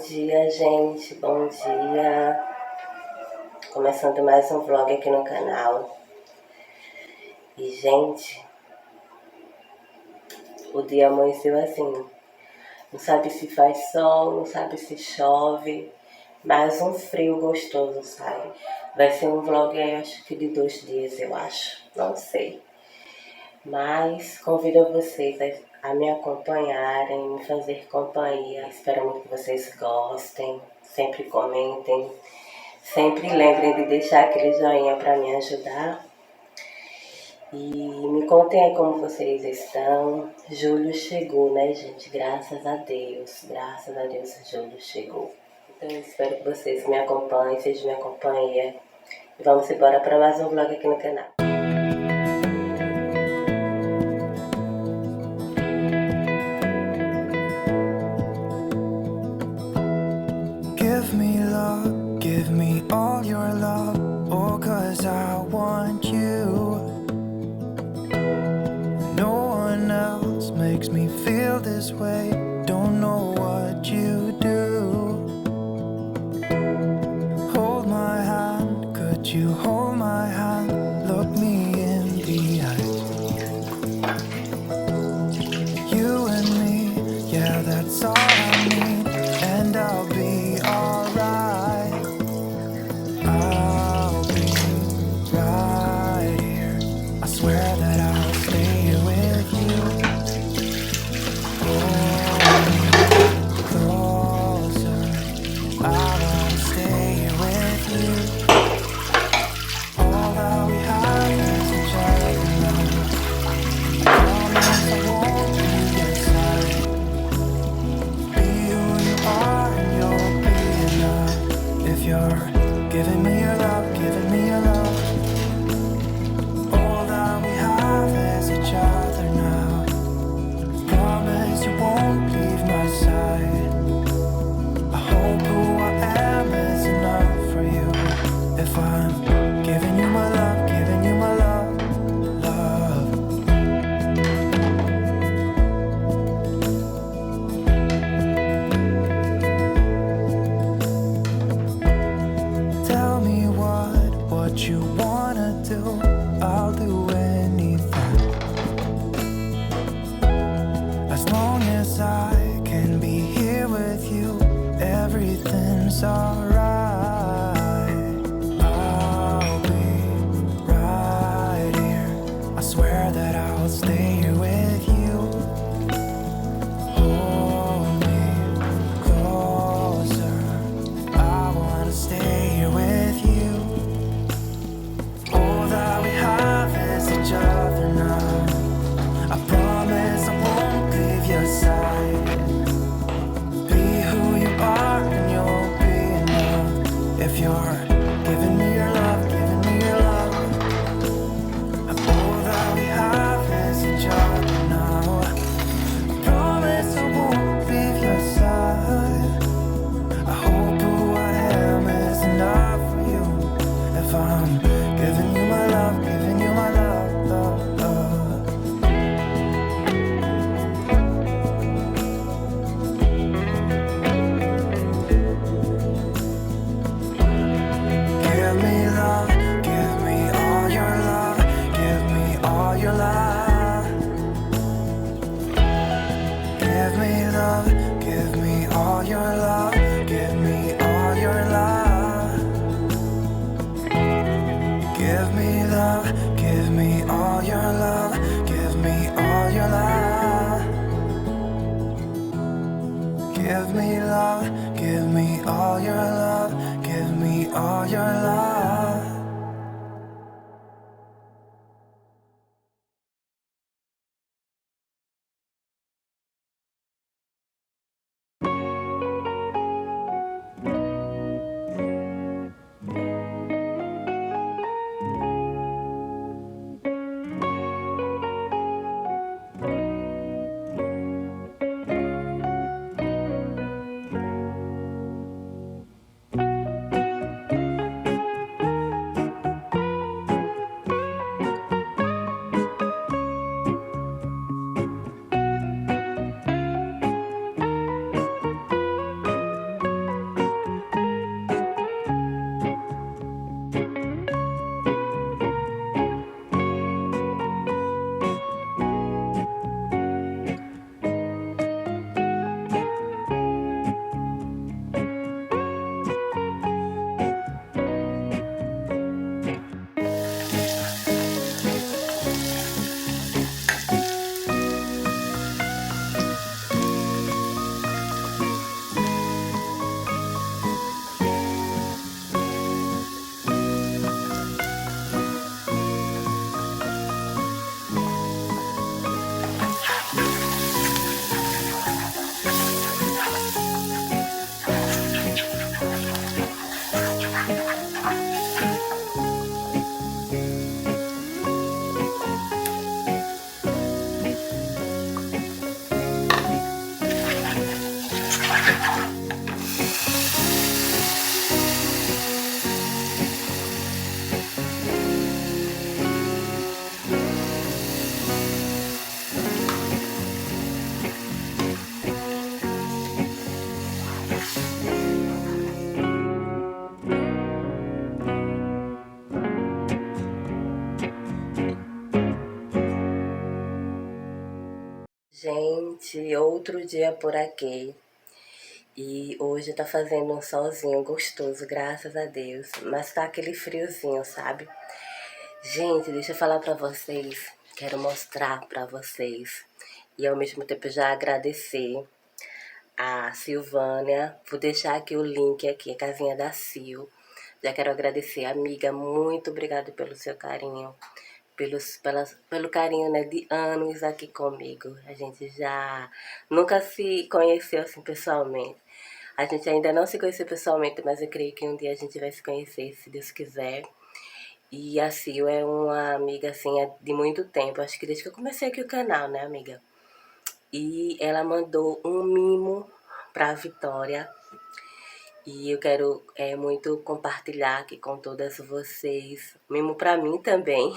dia, gente, bom dia. Começando mais um vlog aqui no canal. E, gente, o dia amanheceu assim. Não sabe se faz sol, não sabe se chove, mas um frio gostoso, sabe? Vai ser um vlog aí, acho que de 2 dias, eu acho. Não sei. Mas convido vocês a me acompanharem, me fazer companhia. Espero muito que vocês gostem, sempre comentem, sempre lembrem de deixar aquele joinha para me ajudar. E me contem aí como vocês estão. Julho chegou, né, gente? Graças a Deus, Julho chegou. Então eu espero que vocês me acompanhem, sejam minha companhia. E vamos embora para mais um vlog aqui no canal. Give me all your love, oh, 'cause I want you. No one else makes me feel this way, don't know what you do. Hold my hand, could you hold my hand, look me in the eyes. You and me, yeah, that's all I need, and I'll be alright. I'll be right here. I swear that I'll stay here with you. Hold me closer. I wanna stay here with you. All that we have is each other now. I promise I won't leave your side. Be who you are and you'll be enough. If you're giving me your love, giving me your love. All that we have is each other now. Promise you won't leave my side. I hope who I am is enough for you. If I'm giving you my love, giving you my love, love. Tell me what you wanna do, I'll do anything. As long as I can be here with you, everything's alright. I'll be right here. I swear that I'll stay here with you. Hold me closer. I wanna stay here with you. All that we have is each other now. I promise I won't leave your side. Be who you are and you'll be enough. If you're giving me your love, giving me your love. All that we have is each other now. I promise I won't leave your side. I hope who I am is enough for you. If I'm giving you my love, giving you my love, love, love. Give me love, give me all your love, give me all your love. Give me love, give me all your love, give me all your love. Give me love, give me all your love, give me all your love. Give me love, give me all your love, give me all your love. gente, outro dia por aqui. E hoje tá fazendo um solzinho gostoso, graças a Deus. Mas tá aquele friozinho, sabe? Gente, deixa eu falar pra vocês. Quero mostrar pra vocês. E ao mesmo tempo já agradecer a Silvania. Vou deixar aqui o link aqui, a casinha da Sil. Já quero agradecer, amiga. Muito obrigada pelo seu carinho. Pelo carinho, né, de anos aqui comigo. A gente já nunca se conheceu assim pessoalmente. A gente ainda não se conheceu pessoalmente, mas eu creio que um dia a gente vai se conhecer, se Deus quiser. E a Sil é uma amiga, assim, de muito tempo. Acho que desde que eu comecei aqui o canal, né, amiga? E ela mandou um mimo pra Vitória. E eu quero muito compartilhar aqui com todas vocês. Mimo pra mim também.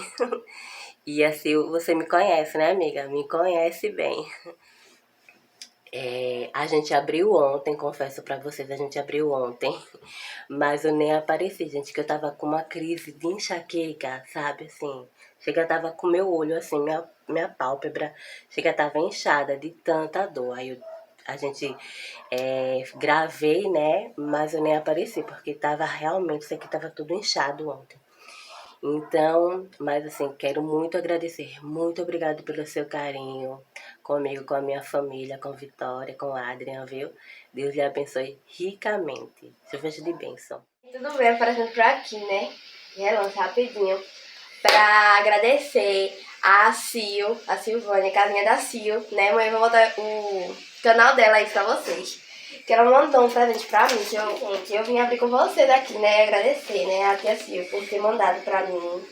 E assim, você me conhece, né, amiga? Me conhece bem. A gente abriu ontem, confesso pra vocês, a gente abriu ontem. Mas eu nem apareci, gente, que eu tava com uma crise de enxaqueca, sabe, assim. Chega, tava com meu olho, assim, minha pálpebra, chega, tava inchada de tanta dor. Aí a gente gravei, né, mas eu nem apareci, porque tava realmente, isso aqui tava tudo inchado ontem. Então, mas assim, quero muito agradecer, muito obrigada pelo seu carinho comigo, com a minha família, com Vitória, com Adrian, viu? Deus lhe abençoe ricamente. Seja de bênção. Tudo bem, aparecendo por aqui, né? Relance rapidinho. Pra agradecer a Silvania, a casinha da Sil, né? Amanhã eu vou botar o canal dela aí pra vocês. Que ela mandou um presente pra mim, que eu vim abrir com vocês aqui, né? Agradecer, né? A tia Sil por ter mandado pra mim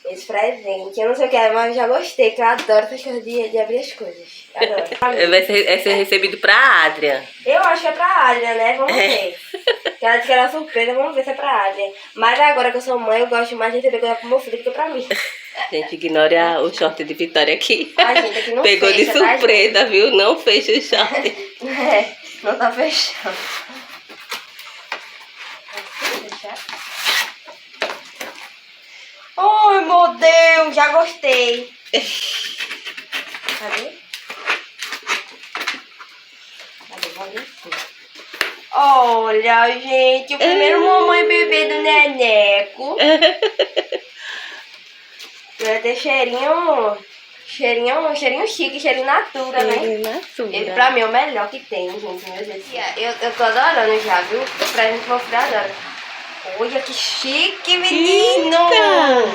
esse presente. Eu não sei o que é, mas eu já gostei, que eu adoro essas coisas de abrir as coisas. Adoro. Vai ser recebido pra Adrian. Eu acho que é pra Adrian, né? Vamos ver. Que ela disse que era surpresa, vamos ver se é pra Adrian. Mas agora que eu sou mãe, eu gosto mais de receber coisa pro meu filho do que pra mim. Gente, ignore o short de Vitória aqui. Ai, gente, aqui não pegou fecha, de surpresa, tá, viu? Não fecha o short. Não tá fechando. Ai, meu Deus, já gostei. Cadê? Cadê? Olha, gente, o primeiro mamãe e bebê do neneco. Vai ter cheirinho chique, cheirinho natura, né? Ele pra mim é o melhor que tem, gente, meu Deus. Eu tô adorando já, viu? Pra gente meu filho adora. Olha que chique, menino!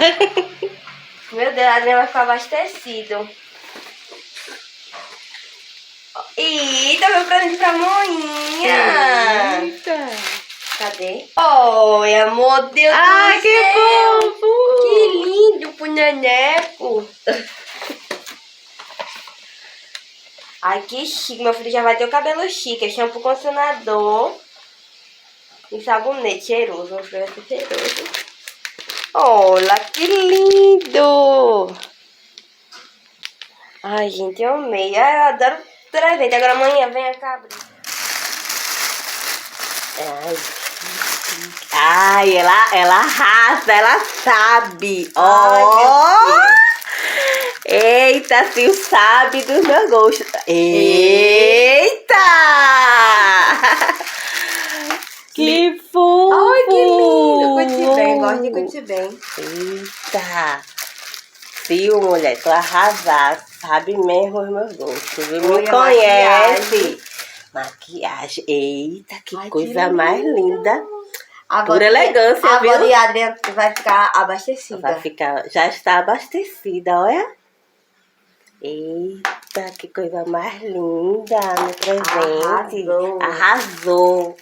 Eita. Meu Deus, a Adriana vai ficar abastecido. Eita, meu presente pra moinha! Eita! Cadê? Olha, meu Deus do céu! Que fofo! Que lindo pro neneco! Ai, que chique. Meu filho já vai ter o cabelo chique. Shampoo, condicionador e sabonete cheiroso. Meu filho vai ser cheiroso. Olha, que lindo! Ai, gente, eu amei. Ai, eu adoro presente. Agora amanhã vem cá abrir. Ai, ela arrasa, ela sabe. Ai, Eita, Sil sabe dos meus gostos. Eita! Que fofo! Ai, que lindo! Curti bem, gosto de curtir bem. Eita! Sil, mulher, tu arrasar, sabe mesmo os meus gostos. Me conhece. Maquiagem. Eita, que coisa mais linda. Pura elegância, viu? Agora a Adriana vai ficar abastecida. Já está abastecida, olha. Eita, que coisa mais linda, meu presente. Arrasou.